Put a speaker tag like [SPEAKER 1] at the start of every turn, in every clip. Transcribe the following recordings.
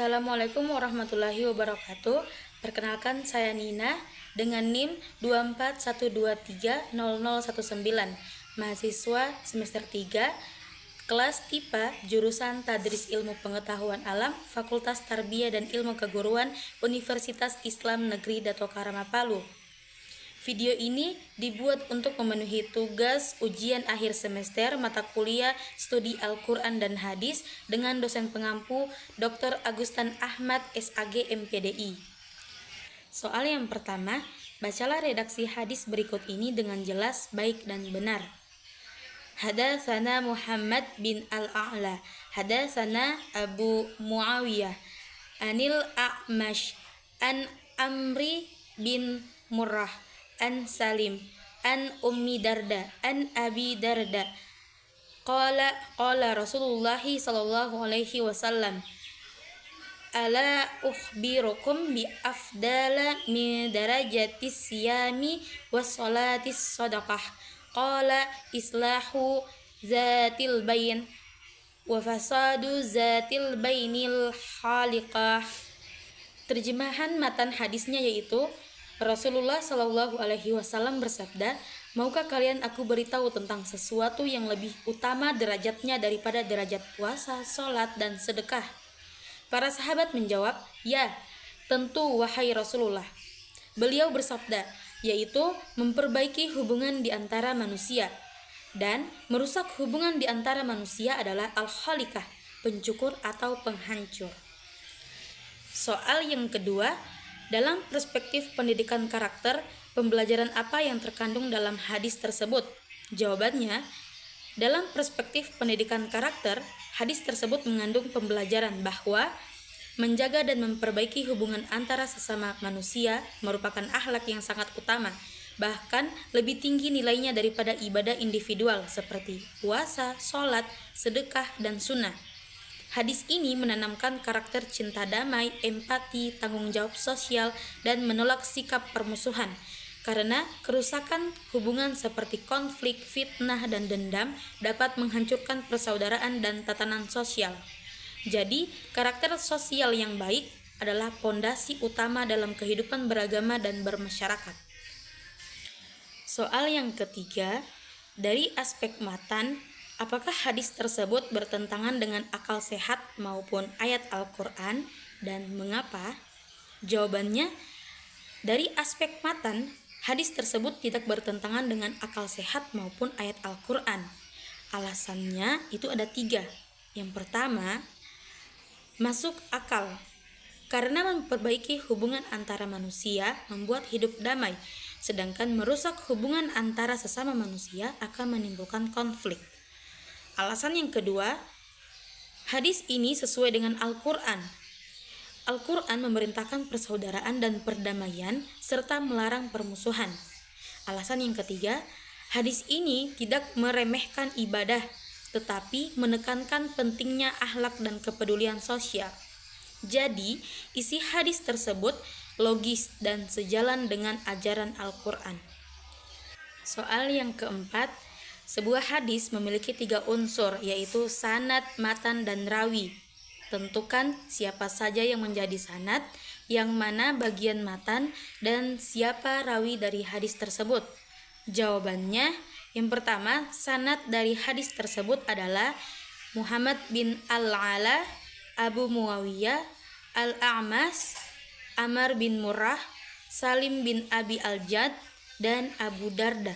[SPEAKER 1] Assalamualaikum warahmatullahi wabarakatuh. Perkenalkan, saya Nina dengan NIM 241230019, mahasiswa semester 3, kelas TIPA, jurusan Tadris Ilmu Pengetahuan Alam, Fakultas Tarbiyah dan Ilmu Keguruan, Universitas Islam Negeri Dato Karama Palu. Video ini dibuat untuk memenuhi tugas ujian akhir semester mata kuliah Studi Al-Quran dan Hadis dengan dosen pengampu Dr. Agustan Ahmad SAG MPDI. Soal yang pertama, bacalah redaksi hadis berikut ini dengan jelas, baik dan benar. Hadatsana Muhammad bin Al-A'la, hadatsana Abu Muawiyah, Anil A'mash, An Amri bin Murrah, An Salim, An Ummi Darda, An Abi Darda, Qala Rasulullah sallallahu alaihi wasallam, Ala ukhbirukum bi afdala min darajatis siyami was salatis sadaqah. Qala islahu zatil bayn wa fasadu zatil bainil khaliqah. Terjemahan matan hadisnya yaitu Rasulullah Shallallahu Alaihi Wasallam bersabda, maukah kalian aku beritahu tentang sesuatu yang lebih utama derajatnya daripada derajat puasa, sholat, dan sedekah? Para sahabat menjawab, ya, tentu wahai Rasulullah. Beliau bersabda, yaitu memperbaiki hubungan di antara manusia. Dan merusak hubungan di antara manusia adalah al-khaliqah, pencukur atau penghancur. Soal yang kedua, dalam perspektif pendidikan karakter, pembelajaran apa yang terkandung dalam hadis tersebut? Jawabannya, dalam perspektif pendidikan karakter, hadis tersebut mengandung pembelajaran bahwa menjaga dan memperbaiki hubungan antara sesama manusia merupakan akhlak yang sangat utama, bahkan lebih tinggi nilainya daripada ibadah individual seperti puasa, sholat, sedekah, dan sunnah. Hadis ini menanamkan karakter cinta damai, empati, tanggung jawab sosial, dan menolak sikap permusuhan. Karena kerusakan hubungan seperti konflik, fitnah, dan dendam dapat menghancurkan persaudaraan dan tatanan sosial. Jadi, karakter sosial yang baik adalah pondasi utama dalam kehidupan beragama dan bermasyarakat. Soal yang ketiga, dari aspek matan, apakah hadis tersebut bertentangan dengan akal sehat maupun ayat Al-Quran, dan mengapa? Jawabannya, dari aspek matan, hadis tersebut tidak bertentangan dengan akal sehat maupun ayat Al-Quran. Alasannya itu ada 3. Yang pertama, masuk akal. Karena memperbaiki hubungan antara manusia membuat hidup damai, sedangkan merusak hubungan antara sesama manusia akan menimbulkan konflik. Alasan yang kedua, hadis ini sesuai dengan Al-Quran. Al-Quran memerintahkan persaudaraan dan perdamaian serta melarang permusuhan. Alasan yang ketiga, hadis ini tidak meremehkan ibadah, tetapi menekankan pentingnya akhlak dan kepedulian sosial. Jadi, isi hadis tersebut logis dan sejalan dengan ajaran Al-Quran. Soal yang keempat, sebuah hadis memiliki 3 unsur, yaitu sanad, matan, dan rawi. Tentukan siapa saja yang menjadi sanad, yang mana bagian matan, dan siapa rawi dari hadis tersebut. Jawabannya, yang pertama, sanad dari hadis tersebut adalah Muhammad bin Al-Ala, Abu Muawiyah, Al-A'mas, Amr bin Murrah, Salim bin Abi Al-Jad, dan Abu Darda.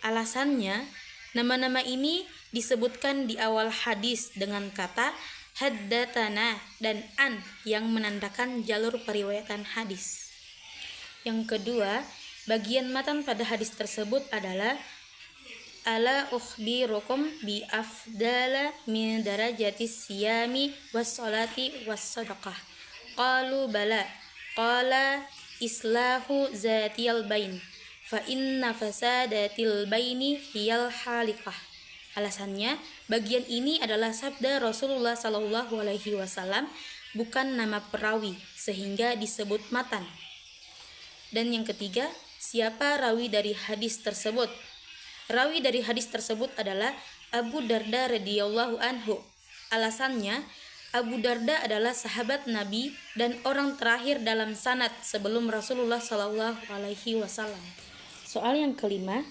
[SPEAKER 1] Alasannya, nama-nama ini disebutkan di awal hadis dengan kata haddatsana dan an yang menandakan jalur periwayatan hadis. Yang kedua, bagian matan pada hadis tersebut adalah Ala ukhbirukum bi afdala min darajatis siyami was salati was sadaqah. Qalu bala. Qala islahu zatiyal bain. Fa inna fasadatil baini hiyal khaliqah. Alasannya, bagian ini adalah sabda Rasulullah Shallallahu Alaihi Wasallam, bukan nama perawi, sehingga disebut matan. Dan yang ketiga, siapa rawi dari hadis tersebut? Rawi dari hadis tersebut adalah Abu Darda radhiyallahu anhu. Alasannya, Abu Darda adalah sahabat Nabi dan orang terakhir dalam sanad sebelum Rasulullah Shallallahu Alaihi Wasallam. Soal yang kelima,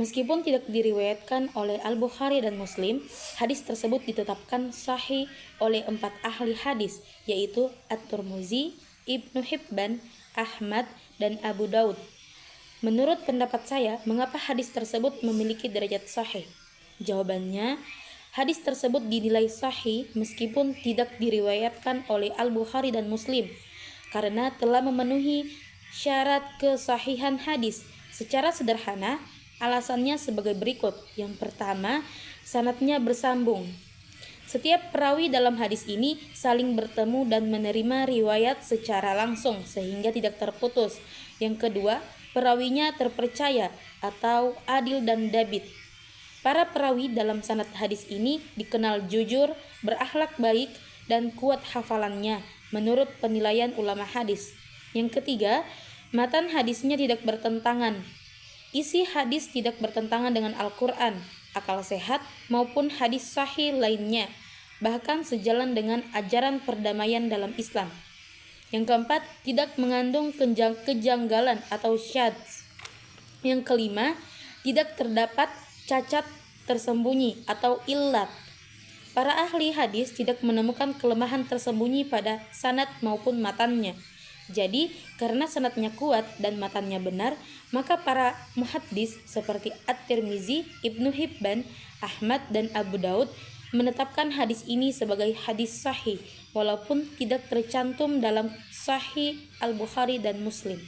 [SPEAKER 1] meskipun tidak diriwayatkan oleh Al-Bukhari dan Muslim, hadis tersebut ditetapkan sahih oleh 4 ahli hadis, yaitu At-Tirmizi, Ibnu Hibban, Ahmad, dan Abu Daud. Menurut pendapat saya, mengapa hadis tersebut memiliki derajat sahih? Jawabannya, hadis tersebut dinilai sahih meskipun tidak diriwayatkan oleh Al-Bukhari dan Muslim, karena telah memenuhi syarat kesahihan hadis. Secara sederhana, alasannya sebagai berikut. Yang pertama, sanadnya bersambung. Setiap perawi dalam hadis ini saling bertemu dan menerima riwayat secara langsung sehingga tidak terputus. Yang kedua, perawinya terpercaya atau adil dan dabit. Para perawi dalam sanad hadis ini dikenal jujur, berakhlak baik, dan kuat hafalannya menurut penilaian ulama hadis. Yang ketiga, matan hadisnya tidak bertentangan. Isi hadis tidak bertentangan dengan Al-Quran, akal sehat, maupun hadis sahih lainnya, bahkan sejalan dengan ajaran perdamaian dalam Islam. Yang keempat, tidak mengandung kejanggalan atau syadz. Yang kelima, tidak terdapat cacat tersembunyi atau illat. Para ahli hadis tidak menemukan kelemahan tersembunyi pada sanad maupun matannya. Jadi, karena sanadnya kuat dan matannya benar, maka para muhaddis seperti At-Tirmizi, Ibnu Hibban, Ahmad, dan Abu Daud menetapkan hadis ini sebagai hadis sahih, walaupun tidak tercantum dalam Sahih Al-Bukhari dan Muslim.